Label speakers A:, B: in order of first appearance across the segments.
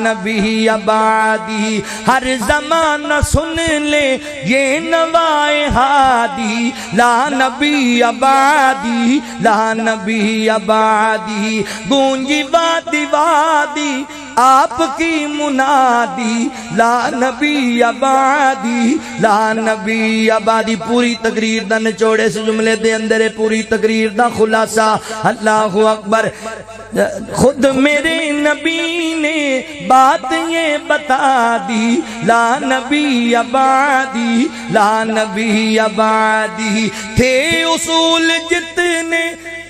A: नबी अबादी। हर जमाना सुन ले ये नवाए हादी, ला नबी अबादी, ला नबी अबादी। गूंजी वादी वादी आपकी मुनादी, ला नबी अबादी, ला नबी अबादी। पूरी तकरीर दा निचोड़े इस जुमले दे अंदर है, पूरी तकरीर दा खुलासा। अल्लाहु अकबर। खुद मेरे नबी ने बात ये बता दी, ला नबी अबादी, ला नबी अबादी। थे उसूल जितने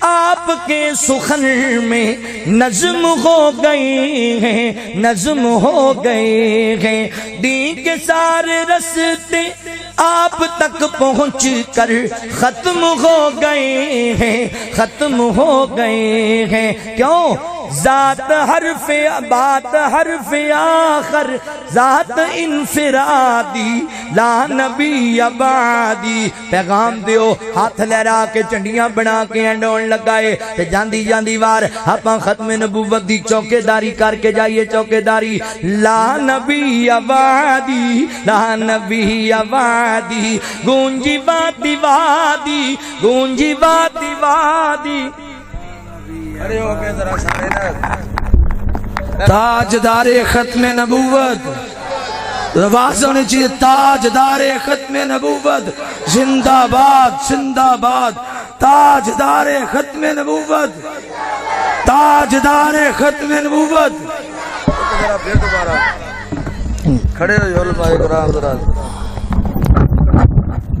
A: आपके सुखन में नज्म हो गए हैं, नज्म हो गए हैं। दीन के सारे रस्ते आप तक पहुँच कर खत्म हो गए हैं, खत्म हो गए हैं। क्यों? जात हरफ बात हरफ आखर, जात इनफिरादी, ला नबी अबादी। पैगाम दियो हाथ लहरा के झंडियां बना के एंडोन लगाए ते जांदी जांदी वार आपां खत्मे नबूवत दी चौकेदारी करके जाइए। चौकेदारी ला नबी अबादी, ला नबी अबादी। गूंजी वादी वादी, गूंजी वादी वादी।
B: अरे हो गए जरा सारे ना। ताजदारे खत्मे नबूवत आवाज होनी चाहिए, ताजदारे खत्मे नबूवत जिंदाबाद जिंदाबाद। ताजदारे खत्मे नबूवत, ताजदारे खत्मे नबूवत। जरा फिर दोबारा खड़े रहो।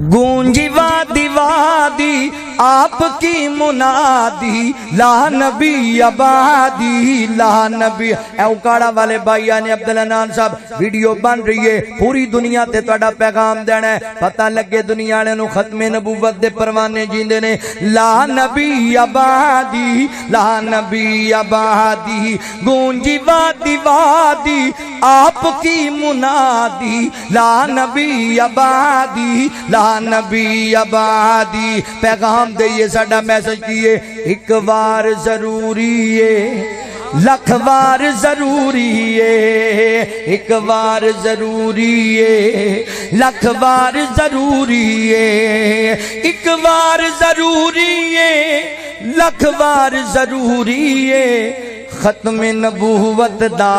A: गूंजी वादी वादी आपकी मुनादी, ला नबी अबादी, ला नबी। उकाड़ा वाले भाइया ने अब्दुल अनान साहब वीडियो बन रही है, पूरी दुनिया ते तुहाडा पैगाम देना है, पता लगे दुनिया ने खत्मे नबूवत दे परवाने जींदे ने। ला नबी अबादी, ला नबी अबादी। गूंजी वादी वादी आपकी मुनादी, ला नबी अबादी, ला नबी अबादी। पैगाम दइए, साडा मैसेज किए। एक बार जरूरी है, लख बार जरूरी है, एक बार जरूरी है, लख बार जरूरी है। एक बार जरूरी है, लख बार जरूरी है। खत्म नबूवत दा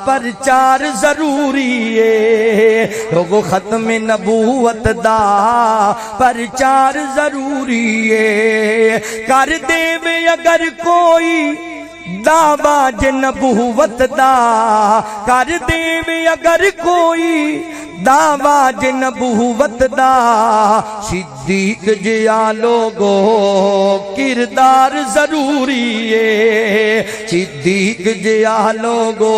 A: प्रचार जरूरी है, लोगो खत्म नबूवत दा प्रचार जरूरी है। कर देवे अगर कोई दावा जे नबूवत दा, कर देवे अगर कोई दावा जे नबूवत दा। सिद्दीक जिया लोगो किरदार जरूरी है, सिद्दीक जिया लोगो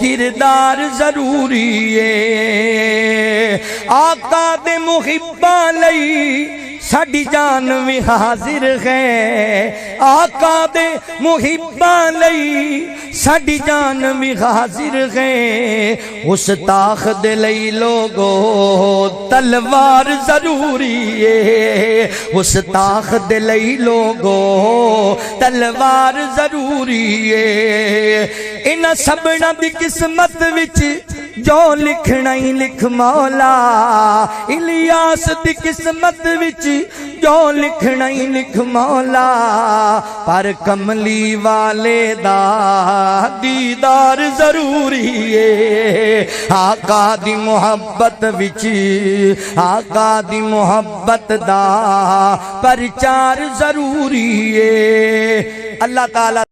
A: किरदार जरूरी है। आका दे मुहिब्बा लई साडी जान भी हाजिर है, आका दे मुहिब्बा लई साडी जान भी हाजिर है। उस ताख दे लई लोगो तलवार जरूरी है, उस ताख दे लई लोगो तलवार जरूरी है। इन्हां सबना दी किस्मत विच जो लिखना ही लिख मौला, इलियास दी किस्मत विच जो लिखना ही लिख मौला। पर कमली वाले दा दीदार जरूरी है, आका दी मोहब्बत विच, आका दी मोहब्बत दा प्रचार जरूरी है। अल्लाह ताला